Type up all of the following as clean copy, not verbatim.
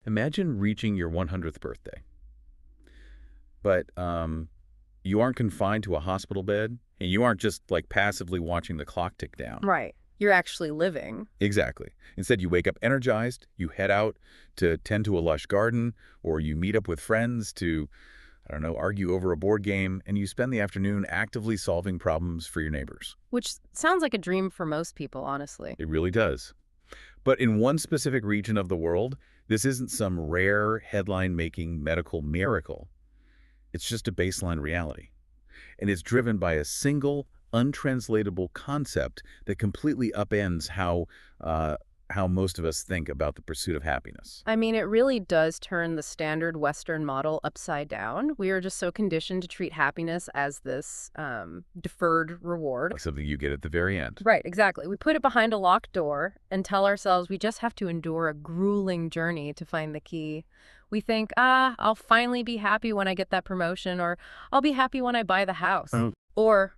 Imagine reaching your 100th birthday, but you aren't confined to a hospital bed, and you aren't just like passively watching the clock tick down. Right. You're actually living. Exactly. Instead, you wake up energized, you head out to tend to a lush garden, or you meet up with friends to, I don't know, argue over a board game, and you spend the afternoon actively solving problems for your neighbors. Which sounds like a dream for most people, honestly. It really does. But in one specific region of the world, this isn't some rare, headline-making medical miracle. It's just a baseline reality. And it's driven by a single, untranslatable concept that completely upends how most of us think about the pursuit of happiness. I mean, it really does turn the standard Western model upside down. We are just so conditioned to treat happiness as this deferred reward. Like something you get at the very end. Right, exactly. We put it behind a locked door and tell ourselves we just have to endure a grueling journey to find the key. We think, I'll finally be happy when I get that promotion, or I'll be happy when I buy the house. Oh. Or,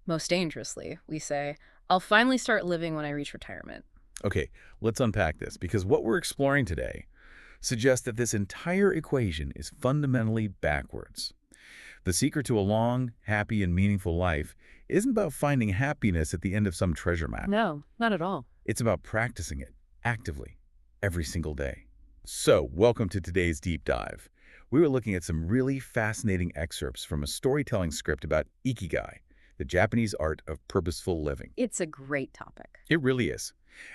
most dangerously, we say, I'll finally start living when I reach retirement. Okay, let's unpack this, because what we're exploring today suggests that this entire equation is fundamentally backwards. The secret to a long, happy, and meaningful life isn't about finding happiness at the end of some treasure map. No, not at all. It's about practicing it actively every single day. So, welcome to today's deep dive. We were looking at some really fascinating excerpts from a storytelling script about Ikigai, the Japanese art of purposeful living. It's a great topic. It really is.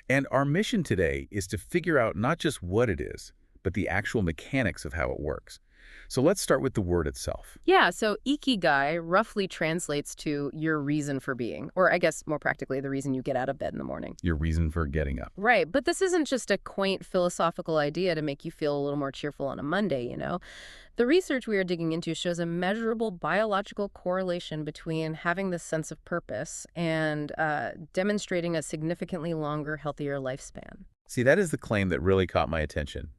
And our mission today is to figure out not just what it is, but the actual mechanics of how it works. So let's start with the word itself. Yeah, so Ikigai roughly translates to your reason for being, or I guess more practically, the reason you get out of bed in the morning. Your reason for getting up. Right, but this isn't just a quaint philosophical idea to make you feel a little more cheerful on a Monday, you know? The research we are digging into shows a measurable biological correlation between having this sense of purpose and demonstrating a significantly longer, healthier lifespan. See, that is the claim that really caught my attention.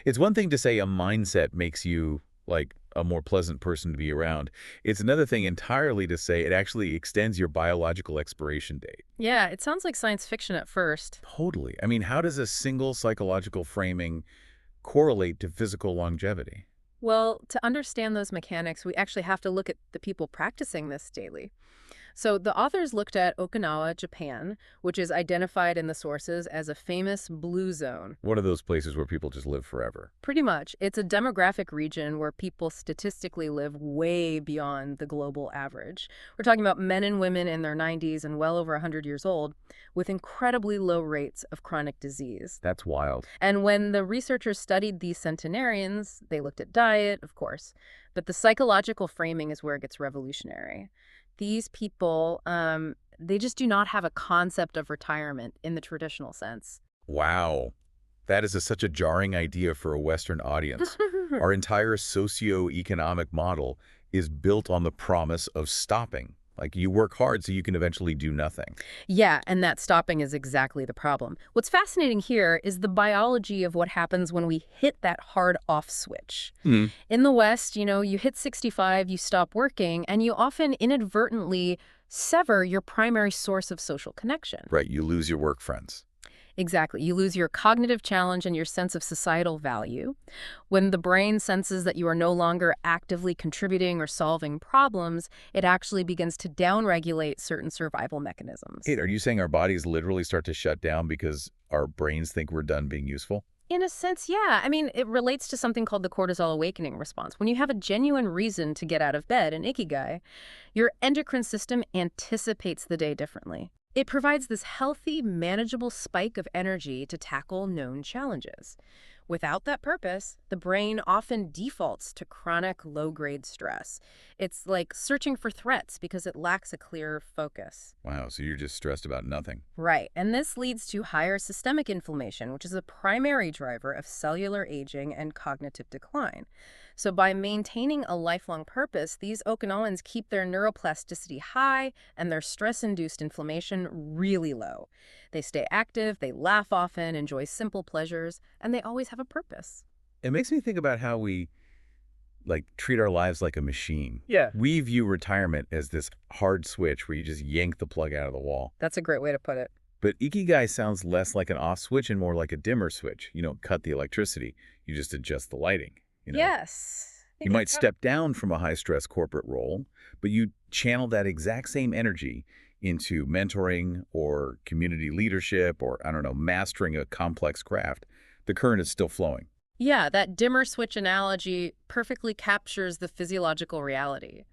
It's one thing to say a mindset makes you, like, a more pleasant person to be around. It's another thing entirely to say it actually extends your biological expiration date. Yeah, it sounds like science fiction at first. Totally. I mean, how does a single psychological framing correlate to physical longevity? Well, to understand those mechanics, we actually have to look at the people practicing this daily. So the authors looked at Okinawa, Japan, which is identified in the sources as a famous blue zone. What are those places where people just live forever? Pretty much. It's a demographic region where people statistically live way beyond the global average. We're talking about men and women in their 90s and well over 100 years old with incredibly low rates of chronic disease. That's wild. And when the researchers studied these centenarians, they looked at diet, of course, but the psychological framing is where it gets revolutionary. These people, they just do not have a concept of retirement in the traditional sense. Wow. That is such a jarring idea for a Western audience. Our entire socio-economic model is built on the promise of stopping. Like, you work hard so you can eventually do nothing. Yeah, and that stopping is exactly the problem. What's fascinating here is the biology of what happens when we hit that hard off switch. In the West, you know, you hit 65, you stop working, and you often inadvertently sever your primary source of social connection. Right, you lose your work friends. Exactly. You lose your cognitive challenge and your sense of societal value. When the brain senses that you are no longer actively contributing or solving problems, it actually begins to downregulate certain survival mechanisms. Hey, are you saying our bodies literally start to shut down because our brains think we're done being useful? In a sense, yeah. I mean, it relates to something called the cortisol awakening response. When you have a genuine reason to get out of bed in Ikigai, your endocrine system anticipates the day differently. It provides this healthy, manageable spike of energy to tackle known challenges. Without that purpose, the brain often defaults to chronic low-grade stress. It's like searching for threats because it lacks a clear focus. Wow, so you're just stressed about nothing. Right, and this leads to higher systemic inflammation, which is a primary driver of cellular aging and cognitive decline. So by maintaining a lifelong purpose, these Okinawans keep their neuroplasticity high and their stress-induced inflammation really low. They stay active, they laugh often, enjoy simple pleasures, and they always have a purpose. It makes me think about how we, like, treat our lives like a machine. Yeah. We view retirement as this hard switch where you just yank the plug out of the wall. That's a great way to put it. But Ikigai sounds less like an off switch and more like a dimmer switch. You don't cut the electricity, you just adjust the lighting. Yes. I You think might it's step down from a high-stress corporate role, but you channel that exact same energy into mentoring or community leadership or, I don't know, mastering a complex craft. The current is still flowing. Yeah, that dimmer switch analogy perfectly captures the physiological reality.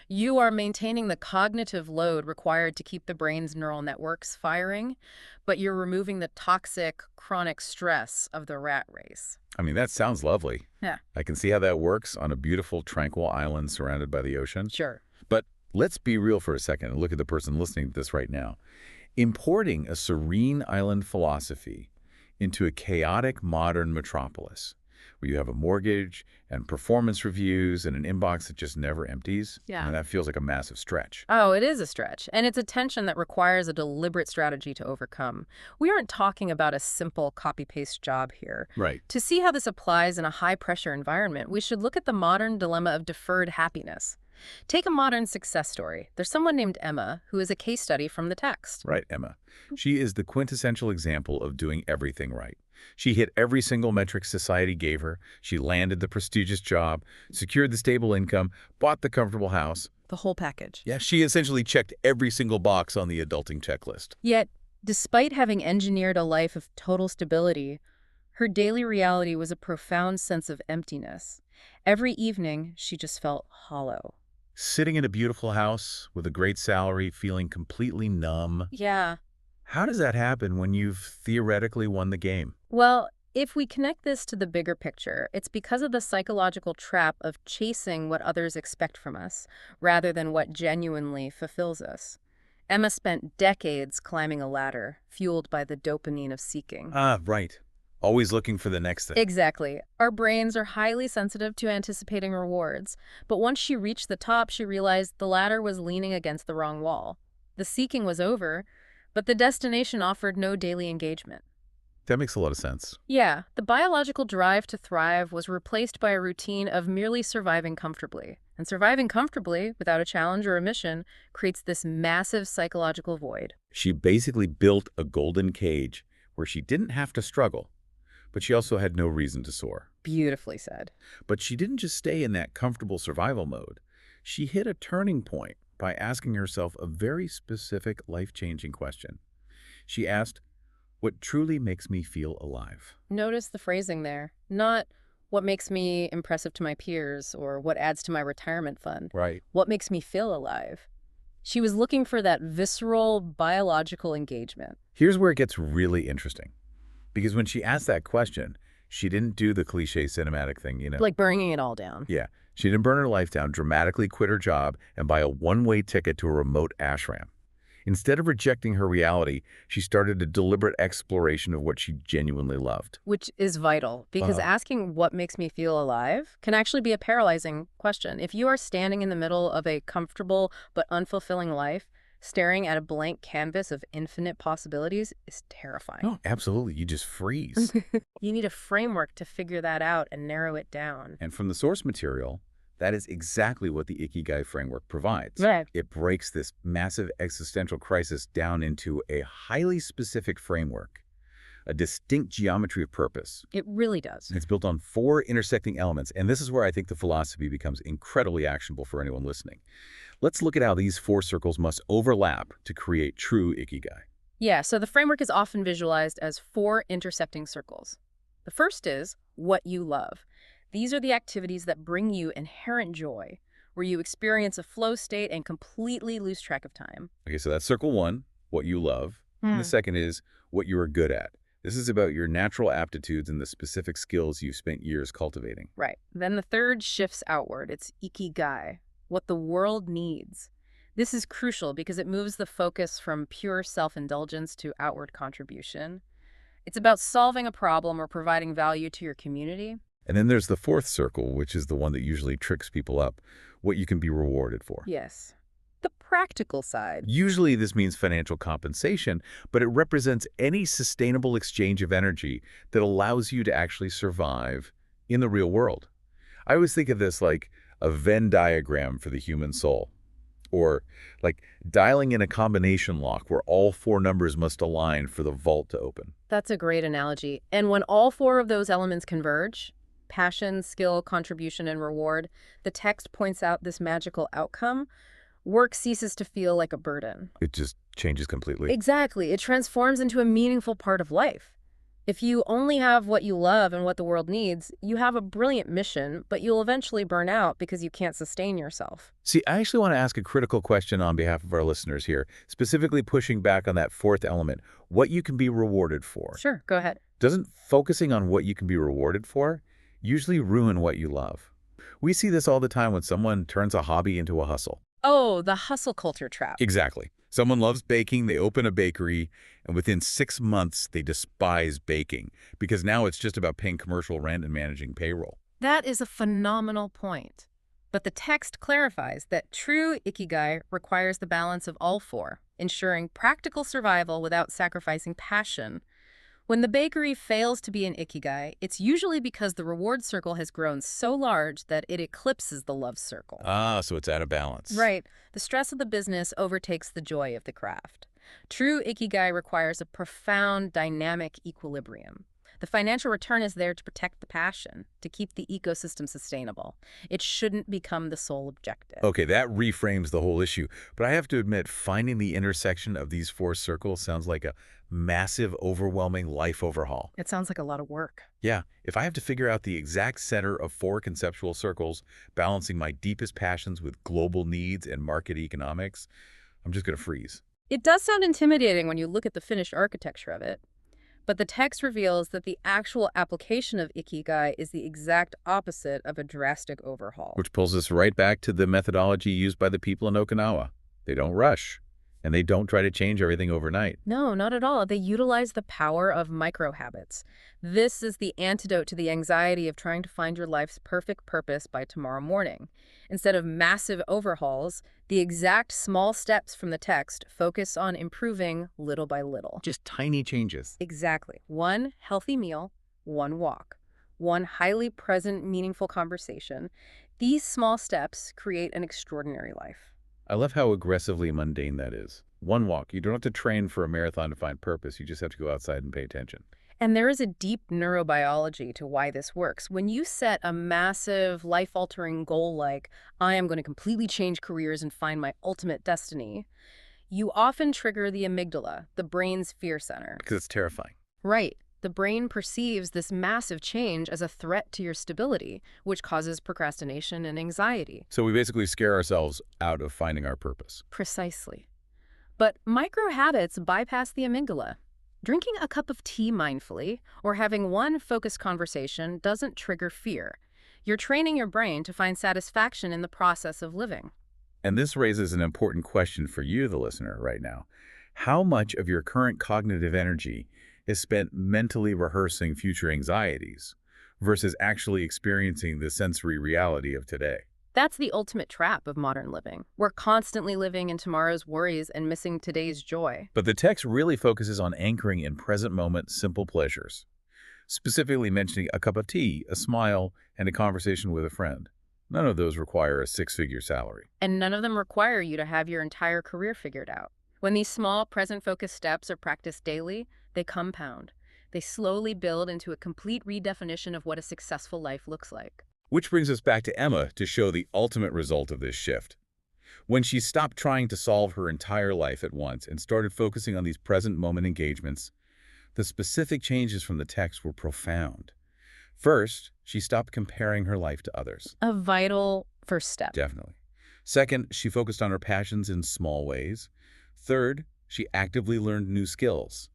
You are maintaining the cognitive load required to keep the brain's neural networks firing, but you're removing the toxic, chronic stress of the rat race. I mean, that sounds lovely. Yeah, I can see how that works on a beautiful, tranquil island surrounded by the ocean. sure. But let's be real for a second and look at the person listening to this right now. Importing a serene island philosophy into a chaotic modern metropolis, where you have a mortgage and performance reviews and an inbox that just never empties, Yeah. that feels like a massive stretch. Oh, it is a stretch, and it's a tension that requires a deliberate strategy to overcome. We aren't talking about a simple copy-paste job here. Right. To see how this applies in a high-pressure environment, we should look at the modern dilemma of deferred happiness. Take a modern success story. There's someone named Emma who is a case study from the text. Right, Emma. She is the quintessential example of doing everything right. She hit every single metric society gave her. She landed the prestigious job, secured the stable income, bought the comfortable house. The whole package. Yeah, she essentially checked every single box on the adulting checklist. Yet, despite having engineered a life of total stability, her daily reality was a profound sense of emptiness. Every evening, she just felt hollow. Sitting in a beautiful house with a great salary, feeling completely numb. Yeah. How does that happen when you've theoretically won the game? Well, if we connect this to the bigger picture, it's because of the psychological trap of chasing what others expect from us, rather than what genuinely fulfills us. Emma spent decades climbing a ladder, fueled by the dopamine of seeking. Ah, right. Always looking for the next thing. Exactly. Our brains are highly sensitive to anticipating rewards, but once she reached the top, she realized the ladder was leaning against the wrong wall. The seeking was over, but the destination offered no daily engagement. That makes a lot of sense. Yeah, the biological drive to thrive was replaced by a routine of merely surviving comfortably. And surviving comfortably, without a challenge or a mission, creates this massive psychological void. She basically built a golden cage where she didn't have to struggle, but she also had no reason to soar. Beautifully said. But she didn't just stay in that comfortable survival mode. She hit a turning point by asking herself a very specific, life-changing question. She asked, what truly makes me feel alive? Notice the phrasing there. Not what makes me impressive to my peers or what adds to my retirement fund. Right. What makes me feel alive? She was looking for that visceral, biological engagement. Here's where it gets really interesting. Because when she asked that question, she didn't do the cliche cinematic thing. Like burning it all down. Yeah. She didn't burn her life down, dramatically quit her job, and buy a one-way ticket to a remote ashram. Instead of rejecting her reality, she started a deliberate exploration of what she genuinely loved. Which is vital, because asking what makes me feel alive can actually be a paralyzing question. If you are standing in the middle of a comfortable but unfulfilling life, staring at a blank canvas of infinite possibilities is terrifying. No, absolutely. You just freeze. You need a framework to figure that out and narrow it down. And from the source material, that is exactly what the Ikigai framework provides. Right. It breaks this massive existential crisis down into a highly specific framework, a distinct geometry of purpose. It really does. It's built on 4 intersecting elements, and this is where I think the philosophy becomes incredibly actionable for anyone listening. Let's look at how these 4 circles must overlap to create true Ikigai. Yeah, so the framework is often visualized as 4 intersecting circles. The first is what you love. These are the activities that bring you inherent joy, where you experience a flow state and completely lose track of time. Okay, so that's circle 1, what you love. And the second is what you are good at. This is about your natural aptitudes and the specific skills you've spent years cultivating. Right. Then the third shifts outward. It's Ikigai, what the world needs. This is crucial because it moves the focus from pure self-indulgence to outward contribution. It's about solving a problem or providing value to your community. And then there's the 4th circle, which is the one that usually tricks people up, what you can be rewarded for. Yes. The practical side. Usually this means financial compensation, but it represents any sustainable exchange of energy that allows you to actually survive in the real world. I always think of this like a Venn diagram for the human soul. or like dialing in a combination lock where all four numbers must align for the vault to open. That's a great analogy. And when all four of those elements converge, passion, skill, contribution, and reward, the text points out this magical outcome. Work ceases to feel like a burden. It just changes completely. Exactly. It transforms into a meaningful part of life. If you only have what you love and what the world needs, you have a brilliant mission, but you'll eventually burn out because you can't sustain yourself. See, I actually want to ask a critical question on behalf of our listeners here, specifically pushing back on that fourth element, what you can be rewarded for. Sure, go ahead. Doesn't focusing on what you can be rewarded for usually ruin what you love? We see this all the time when someone turns a hobby into a hustle. Oh, the hustle culture trap. Exactly. Someone loves baking, they open a bakery, and within 6 months, they despise baking because now it's just about paying commercial rent and managing payroll. That is a phenomenal point. But the text clarifies that true Ikigai requires the balance of all four, ensuring practical survival without sacrificing passion. When the bakery fails to be an Ikigai, it's usually because the reward circle has grown so large that it eclipses the love circle. Ah, so it's out of balance. Right. The stress of the business overtakes the joy of the craft. True Ikigai requires a profound, dynamic equilibrium. The financial return is there to protect the passion, to keep the ecosystem sustainable. It shouldn't become the sole objective. Okay, that reframes the whole issue. But I have to admit, finding the intersection of these four circles sounds like a massive, overwhelming life overhaul. It sounds like a lot of work. Yeah, if I have to figure out the exact center of four conceptual circles, balancing my deepest passions with global needs and market economics, I'm just going to freeze. It does sound intimidating when you look at the finished architecture of it. But the text reveals that the actual application of Ikigai is the exact opposite of a drastic overhaul. Which pulls us right back to the methodology used by the people in Okinawa. They don't rush, and they don't try to change everything overnight. No, not at all. They utilize the power of micro-habits. This is the antidote to the anxiety of trying to find your life's perfect purpose by tomorrow morning. Instead of massive overhauls, the exact small steps from the text focus on improving little by little. Just tiny changes. Exactly. One healthy meal, one walk, one highly present, meaningful conversation. These small steps create an extraordinary life. I love how aggressively mundane that is. One walk. You don't have to train for a marathon to find purpose. You just have to go outside and pay attention. And there is a deep neurobiology to why this works. When you set a massive, life-altering goal like, I am going to completely change careers and find my ultimate destiny, you often trigger the amygdala, the brain's fear center. Because it's terrifying. Right. The brain perceives this massive change as a threat to your stability, which causes procrastination and anxiety. So we basically scare ourselves out of finding our purpose. Precisely. But micro-habits bypass the amygdala. Drinking a cup of tea mindfully or having one focused conversation doesn't trigger fear. You're training your brain to find satisfaction in the process of living. And this raises an important question for you, the listener, right now. How much of your current cognitive energy is spent mentally rehearsing future anxieties versus actually experiencing the sensory reality of today? That's the ultimate trap of modern living. We're constantly living in tomorrow's worries and missing today's joy. But the text really focuses on anchoring in present moment simple pleasures, specifically mentioning a cup of tea, a smile, and a conversation with a friend. None of those require a six-figure salary. And none of them require you to have your entire career figured out. When these small, present-focused steps are practiced daily, they compound. They slowly build into a complete redefinition of what a successful life looks like. Which brings us back to Emma to show the ultimate result of this shift. When she stopped trying to solve her entire life at once and started focusing on these present moment engagements, the specific changes from the text were profound. First, she stopped comparing her life to others. A vital first step. Definitely. Second, she focused on her passions in small ways. Third, she actively learned new skills.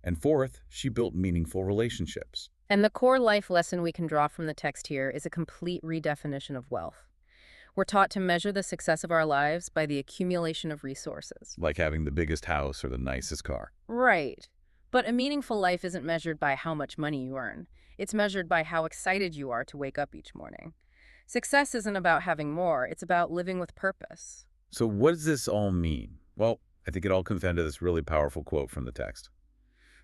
And fourth, she built meaningful relationships. And the core life lesson we can draw from the text here is a complete redefinition of wealth. We're taught to measure the success of our lives by the accumulation of resources. Like having the biggest house or the nicest car. Right. But a meaningful life isn't measured by how much money you earn. It's measured by how excited you are to wake up each morning. Success isn't about having more, it's about living with purpose. So what does this all mean? Well, I think it all comes down to this really powerful quote from the text.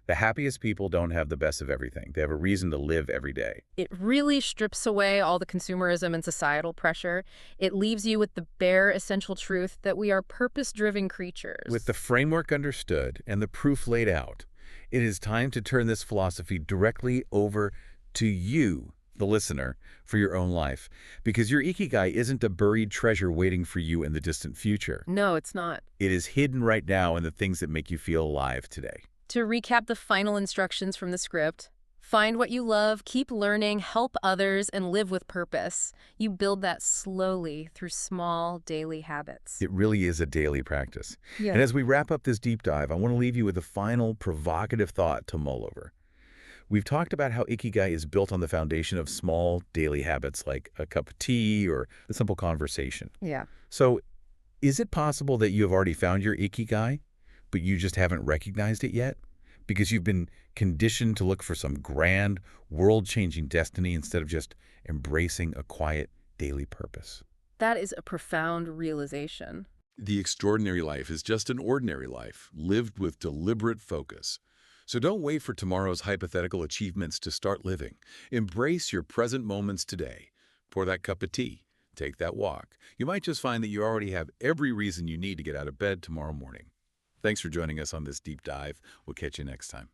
The happiest people don't have the best of everything. They have a reason to live every day. It really strips away all the consumerism and societal pressure. It leaves you with the bare essential truth that we are purpose-driven With creatures. the framework understood and the proof laid out, it is time to turn this philosophy directly over to you, the listener, for your own life. Because your Ikigai isn't a buried treasure waiting for you in the distant future. No, it's not. It is hidden right now in the things that make you feel alive today. To recap the final instructions from the script, find what you love, keep learning, help others, and live with purpose. You build that slowly through small daily habits. It really is a daily practice. Yeah. And as we wrap up this deep dive, I want to leave you with a final provocative thought to mull over. We've talked about how Ikigai is built on the foundation of small daily habits like a cup of tea or a simple conversation. Yeah. So, is it possible that you have already found your Ikigai, but you just haven't recognized it yet? Because you've been conditioned to look for some grand, world-changing destiny instead of just embracing a quiet daily purpose. That is a profound realization. The extraordinary life is just an ordinary life, lived with deliberate focus. So don't wait for tomorrow's hypothetical achievements to start living. Embrace your present moments today. Pour that cup of tea. Take that walk. You might just find that you already have every reason you need to get out of bed tomorrow morning. Thanks for joining us on this deep dive. We'll catch you next time.